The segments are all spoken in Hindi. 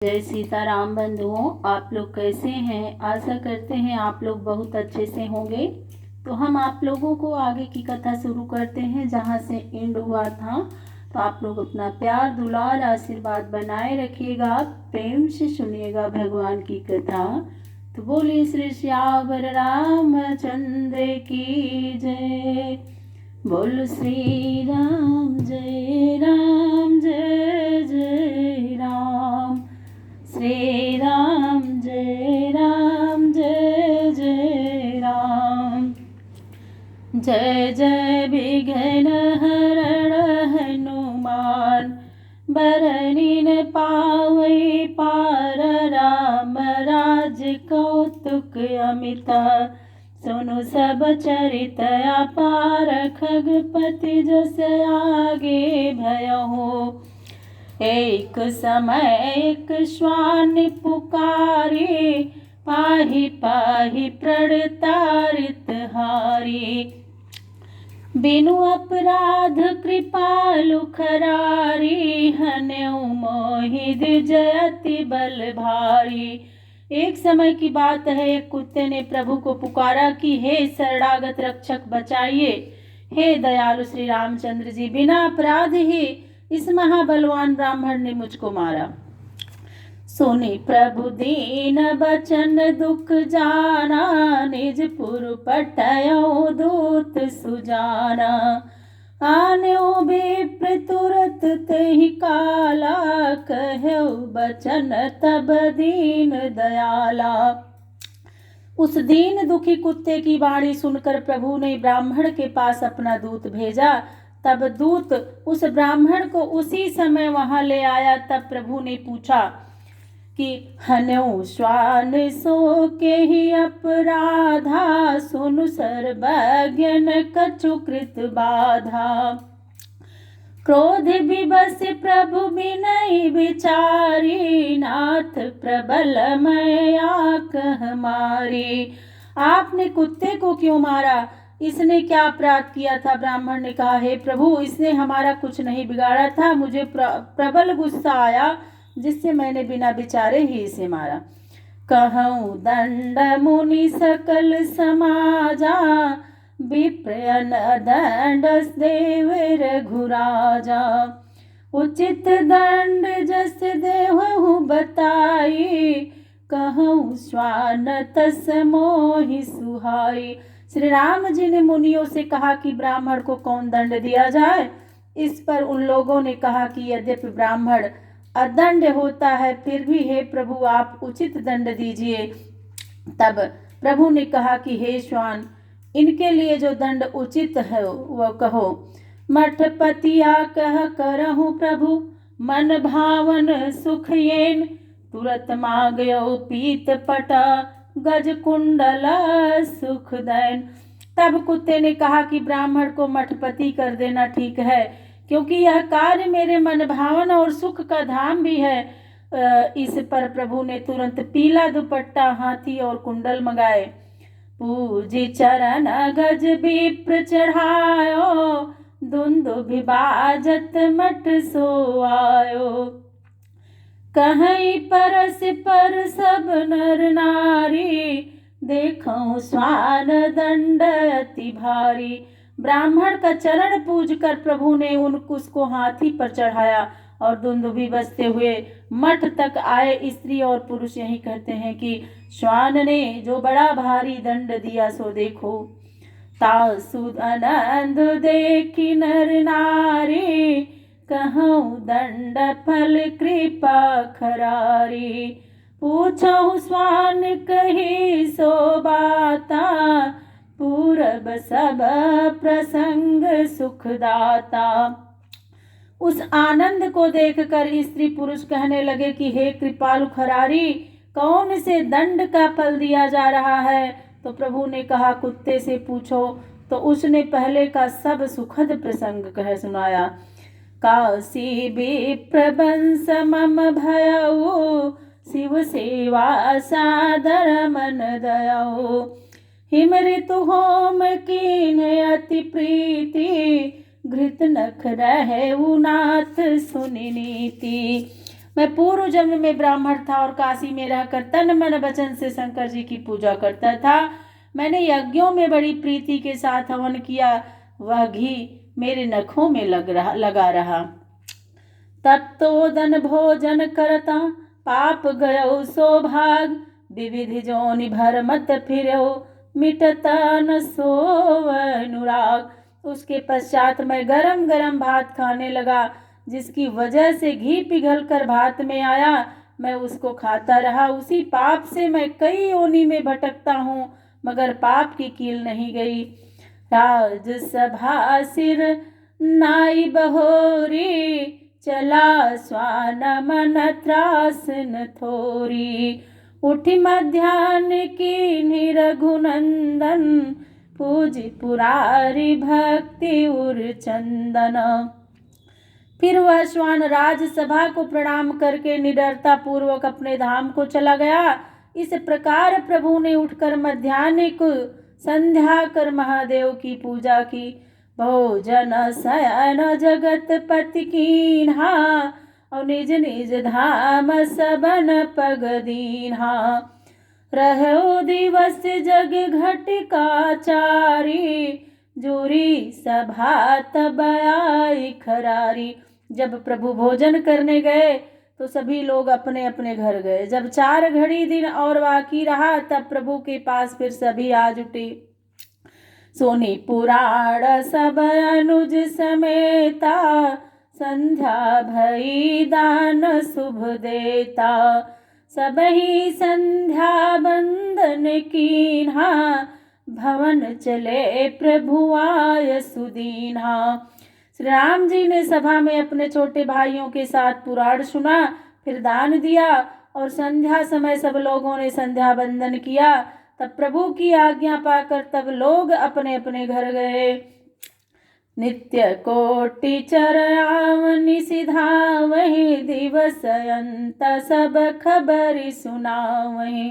जय सीताराम बंधुओं, आप लोग कैसे हैं। आशा करते हैं आप लोग बहुत अच्छे से होंगे। तो हम आप लोगों को आगे की कथा शुरू करते हैं जहां से एंड हुआ था। तो आप लोग अपना प्यार दुलार आशीर्वाद बनाए रखिएगा, प्रेम से सुनिएगा भगवान की कथा। तो बोलिए श्री श्यावर रामचंद्र की जय। बोल श्री राम जय राम जय जय राम। श्री राम जय राम जय जय राम। जय जय विघ्न हरण हनुमान, बरनी न पावै पार। राम राज कौतुक अमिता, सुनु सब चरित अपार। खगपति जस आगे भयहु, एक समय एक श्वान पुकारे। पाहि पाहि प्रणतारित हारी, बिनु अपराध कृपालु खरारी। हन्यु मोहि द्विजयति बल भारी। एक समय की बात है, एक कुत्ते ने प्रभु को पुकारा कि हे शरणागत रक्षक बचाइए। हे दयालु श्री रामचंद्र जी, बिना अपराध ही इस महाबलवान ब्राह्मण ने मुझको मारा। सुनि प्रभु दीन बचन दुख जाना, निज पुर पठयो दूत सुजाना। आन्यो विप्र तुरत तेहि काला, कहयो बचन तब दीन दयाला। उस दीन दुखी कुत्ते की वाणी सुनकर प्रभु ने ब्राह्मण के पास अपना दूत भेजा। तब दूत उस ब्राह्मण को उसी समय वहां ले आया। तब प्रभु ने पूछा कि हन्यु श्वान सो के ही अपराधा, सुनु सर्वज्ञन कछु कृत बाधा। क्रोध विवश प्रभु विनय विचारी, नाथ प्रबल मया कह मारी। आपने कुत्ते को क्यों मारा, इसने क्या अपराध किया था। ब्राह्मण ने कहा, हे प्रभु, इसने हमारा कुछ नहीं बिगाड़ा था। मुझे प्रबल गुस्सा आया, जिससे मैंने बिना विचारे ही इसे मारा। कहूँ दंड मुनि सकल समाजा, विप्रयन दंड देव रघुराजा। उचित दंड जस देहु बताई, कहूँ श्वान तस मोहि सुहाई। श्री राम जी ने मुनियों से कहा कि ब्राह्मण को कौन दंड दिया जाए। इस पर उन लोगों ने कहा कि यद्यपि ब्राह्मण अदंड होता है, फिर भी हे प्रभु आप उचित दंड दीजिए। तब प्रभु ने कहा कि हे श्वान, इनके लिए जो दंड उचित है वह कहो। मठपतिया कह करहु प्रभु, मन भावन सुख येन। तुरत मांगयो पीत पटा, गज कुंडल सुख दैन। तब कुत्ते ने कहा कि ब्राह्मण को मठपति कर देना ठीक है, क्योंकि यह कार्य मेरे मन भावन और सुख का धाम भी है। इस पर प्रभु ने तुरंत पीला दुपट्टा, हाथी और कुंडल मंगाए। पूजी चरण गज विप्र चढ़ायो, दुंदुभि बाजत मठ सो आयो। कहीं परस पर सब नर नारी, देखो श्वान दंड अति भारी। ब्राह्मण का चरण पूज कर प्रभु ने उसको हाथी पर चढ़ाया और दुंदुभि बजते हुए मठ तक आए। स्त्री और पुरुष यही कहते हैं कि श्वान ने जो बड़ा भारी दंड दिया सो देखो। तासु आनंद देखी नर नारी, कहूँ दंड फल कृपा खरारी। पूछो श्वान कही सो बाता, पूरब सब प्रसंग सुखदाता। उस आनंद को देखकर स्त्री पुरुष कहने लगे कि हे कृपालु खरारी, कौन से दंड का फल दिया जा रहा है। तो प्रभु ने कहा, कुत्ते से पूछो। तो उसने पहले का सब सुखद प्रसंग कह सुनाया। काशी विप्र वंश मम भयउ, शिव सेवा सादर मन दयउ। हिम ऋतु होम कीन अति प्रीति, घृत नख रहे नाथ सुनि नीति। मैं पूर्व जन्म में ब्राह्मण था और काशी में रहकर तन मन वचन से शंकर जी की पूजा करता था। मैंने यज्ञों में बड़ी प्रीति के साथ हवन किया, वह घी मेरे नखों में लगा रहा। तब तो दन भोजन करता पाप गयो सौभाग, विविध जोनि भर मत फिरो मिटता न सो अनुराग। उसके पश्चात मैं गरम गरम भात खाने लगा, जिसकी वजह से घी पिघल कर भात में आया। मैं उसको खाता रहा। उसी पाप से मैं कई योनि में भटकता हूँ, मगर पाप की कील नहीं गई। राजसभा सिर नाई बहोरी, चला स्वान मन त्रास न थोरी। उठी मध्याह्न की रघुनंदन, पूज पुरारी भक्ति उर चंदन। फिर वह श्वान राजसभा को प्रणाम करके निडरता पूर्वक अपने धाम को चला गया। इस प्रकार प्रभु ने उठकर मध्याह्न को संध्या कर महादेव की पूजा की। भोजन शयन जगत पति कीन्हा, और निज निज धाम सबन पग दीन्हा। रहो दिवस जग घटिका चारी, जोरी सभा तब आई खरारी। जब प्रभु भोजन करने गए तो सभी लोग अपने अपने घर गए। जब 4 घड़ी दिन और बाकी रहा, तब प्रभु के पास फिर सभी आ जुटे। सोनी पुराण सब अनुज समेता, संध्या भई दान शुभ देता। सबही संध्या बंदन कीन्हा, भवन चले प्रभु आय सुदीन्हा। श्री राम जी ने सभा में अपने छोटे भाइयों के साथ पुराण सुना, फिर दान दिया और संध्या समय सब लोगों ने संध्या बंदन किया। तब प्रभु की आज्ञा पाकर तब लोग अपने अपने घर गए। नित्य कोटि चरयावनि सिधावहि, दिवस अंत सब खबर सुनावहि।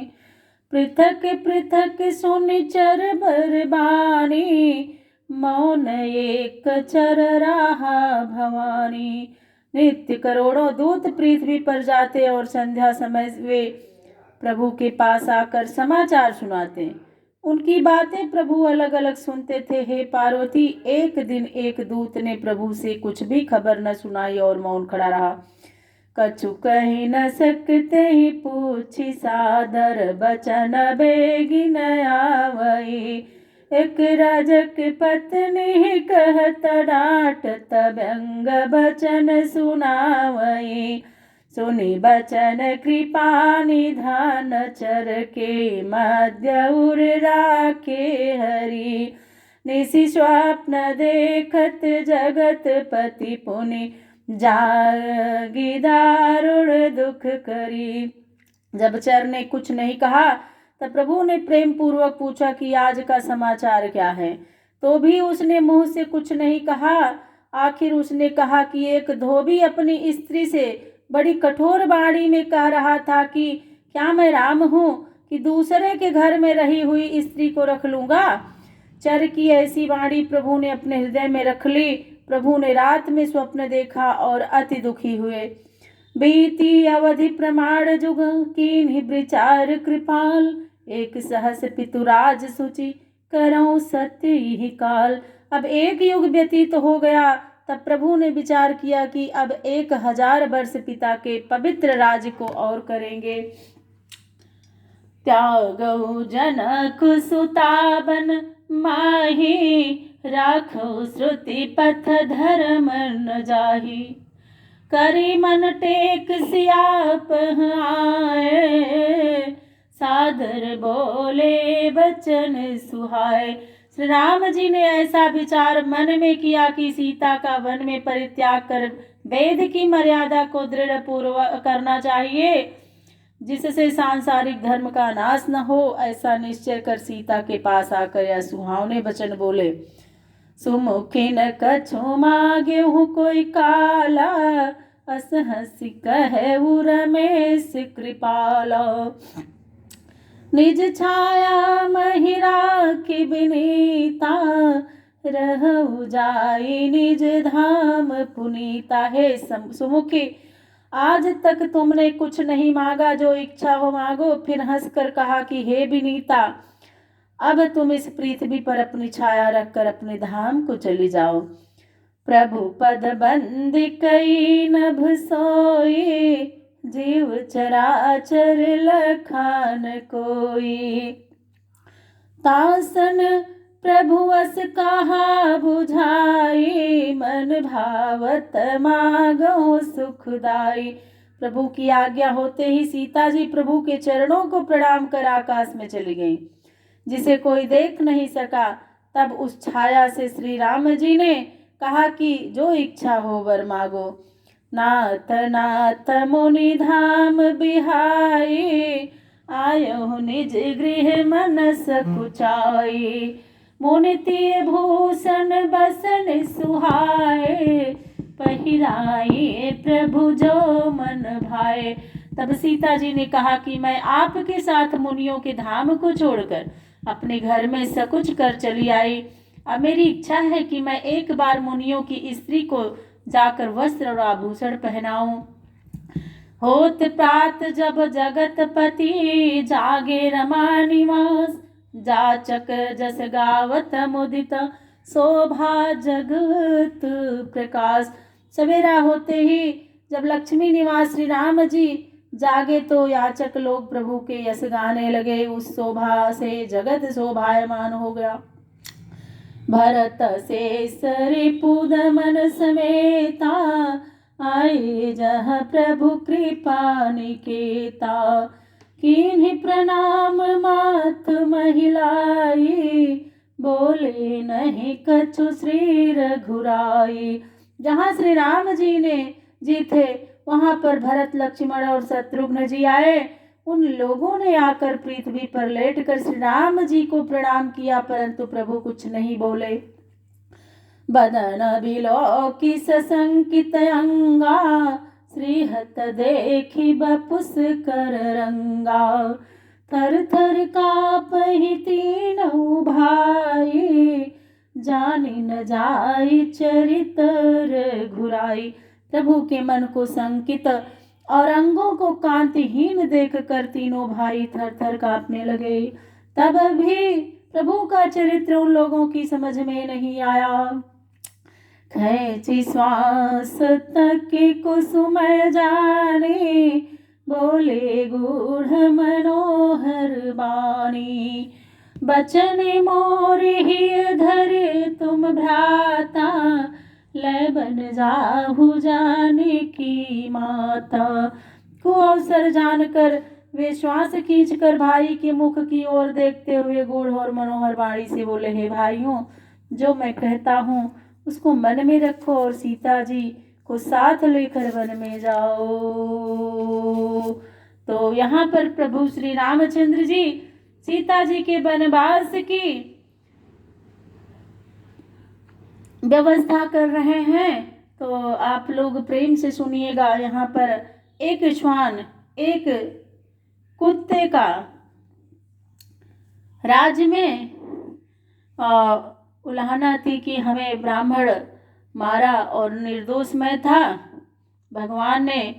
पृथक पृथक सुनिचर बरबानी, मौन एक चर रहा भवानी। नित्य करोड़ों दूत पृथ्वी पर जाते और संध्या समय वे प्रभु के पास आकर समाचार सुनाते। उनकी बातें प्रभु अलग अलग सुनते थे। हे पार्वती, एक दिन एक दूत ने प्रभु से कुछ भी खबर न सुनाई और मौन खड़ा रहा। कछु कही न सकते ही पूछी सादर, बचन बेगिन आवई। एक राजक पत्नी कहत डांट, व्यंग बचन सुनावई। सुनि बचन कृपा निधान, चर के मध्य उर राखे हरि। निशि स्वप्न देखत जगत पति, पुनि जागी दारुण दुख करी। जब चर ने कुछ नहीं कहा तब प्रभु ने प्रेम पूर्वक पूछा कि आज का समाचार क्या है। तो भी उसने मुंह से कुछ नहीं कहा। आखिर उसने कहा कि एक धोबी अपनी स्त्री से बड़ी कठोर वाणी में कह रहा था कि क्या मैं राम हूँ कि दूसरे के घर में रही हुई स्त्री को रख लूंगा। चर की ऐसी वाणी प्रभु ने अपने हृदय में रख ली। प्रभु ने रात में स्वप्न देखा और अति दुखी हुए। बीती अवधि प्रमाण जुग कीन्हि विचार कृपाल, एक सहस पितुराज सुचि करऊं सत्य ही काल। अब 1 युग व्यतीत हो गया। तब प्रभु ने विचार किया कि अब 1000 वर्ष पिता के पवित्र राज्य को और करेंगे। त्यागौ जनक सुताबन माही, राखो श्रुति पथ धर्म न जाही। करी मन टेक सियाप आए, सादर बोले बचन सुहाए। श्री राम जी ने ऐसा विचार मन में किया कि सीता का वन में परित्याग कर वेद की मर्यादा को दृढ़ पूर्वक करना चाहिए, जिससे सांसारिक धर्म का नाश न हो। ऐसा निश्चय कर सीता के पास आकर यह सुहावने वचन बोले। सुमुखिन कछु मांगेहु कोई काला, अस हंसी कहेउ रमेश कृपाला। निज छाया महि राखी बिनीता, रहु जाई निज धाम पुनीता। हे सुमुखी, आज तक तुमने कुछ नहीं मांगा, जो इच्छा हो मांगो। फिर हंसकर कहा कि हे विनीता, अब तुम इस पृथ्वी पर अपनी छाया रखकर अपने धाम को चली जाओ। प्रभु पद बंदी कई नभ सोई, जीव चराचर लखान कोई। तासन प्रभु अस कहा बुझाई, मन भावत मागो सुखदाई। प्रभु की आज्ञा होते ही सीता जी प्रभु के चरणों को प्रणाम कर आकाश में चली गई, जिसे कोई देख नहीं सका। तब उस छाया से श्री राम जी ने कहा कि जो इच्छा हो वर मांगो। नाथ नाथ मुनि धाम बिहाई, आयो निज गृह मन सकुचाई। मुनि भूषण बसन सुहाए, पहिराए प्रभु जो मन भाए। तब सीता जी ने कहा कि मैं आपके साथ मुनियों के धाम को छोड़कर अपने घर में सकुच कर चली आई। अब मेरी इच्छा है कि मैं एक बार मुनियों की स्त्री को जाकर वस्त्र और आभूषण पहनाऊं। होत प्रात जब जगतपति, जागे रमा निवास। जाचक जस गावत मुदित, शोभा जगत प्रकाश। सवेरा होते ही जब लक्ष्मी निवास श्री राम जी जागे तो याचक लोग प्रभु के यश गाने लगे। उस शोभा से जगत शोभायमान हो गया। भरत शेष रिपुद मन समेता, आए जहाँ प्रभु कृपा निकेता। किन्हीं प्रणाम मात महिलाई, बोले नहीं कछु श्री रघुराई। जहाँ श्री राम जी थे वहां पर भरत, लक्ष्मण और शत्रुघ्न जी आए। उन लोगों ने आकर पृथ्वी पर लेटकर श्री राम जी को प्रणाम किया, परंतु प्रभु कुछ नहीं बोले। बदन बिलोकी सशंकित अंगा, श्रीहत देखी बपुस कर रंगा। थर थर कापहि तीनों भाई, जानि न जाई चरितर घुराई। प्रभु के मन को संकित और अंगों को कांतिहीन देखकर तीनों भाई थर थर कांपने लगे। तब भी प्रभु का चरित्र उन लोगों की समझ में नहीं आया। खैची श्वास तक कुसुमय जाने, बोले गूढ़ मनोहर बानी। बचन मोर ही धरे तुम भ्राता, लय बन जाहु जाने की माता। को अवसर जानकर वे श्वास खींचकर भाई के मुख की ओर देखते हुए गूढ़ और मनोहर वाणी से बोले, हे भाइयों, जो मैं कहता हूँ उसको मन में रखो और सीता जी को साथ लेकर वन में जाओ। तो यहाँ पर प्रभु श्री रामचंद्र जी सीता जी के वनवास की व्यवस्था कर रहे हैं। तो आप लोग प्रेम से सुनिएगा। यहाँ पर एक श्वान एक कुत्ते का राज्य में उल्हाना थी कि हमें ब्राह्मण मारा और निर्दोष मैं था। भगवान ने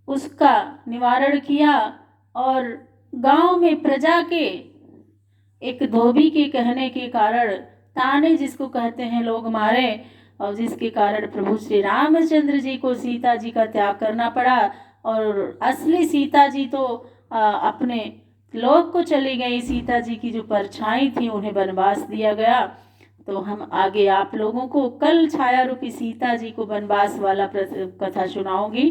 उसका निवारण किया और गांव में प्रजा के एक धोबी के कहने के कारण ताने जिसको कहते हैं लोग मारे, और जिसके कारण प्रभु श्री रामचंद्र जी को सीता जी का त्याग करना पड़ा। और असली सीता जी तो अपने लोक को चली गई। सीता जी की जो परछाई थी उन्हें वनवास दिया गया। तो हम आगे आप लोगों को कल छाया रूपी सीता जी को वनवास वाला कथा सुनाऊंगी।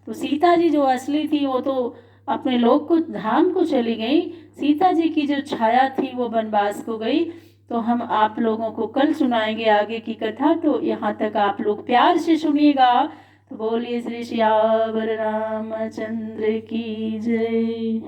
तो सीता जी जो असली थी वो तो अपने लोक को धाम को चली गई। सीता जी की जो छाया थी वो वनवास को गई। तो हम आप लोगों को कल सुनाएंगे आगे की कथा। तो यहाँ तक आप लोग प्यार से सुनिएगा। तो बोलिए श्री श्यावर रामचंद्र की जय।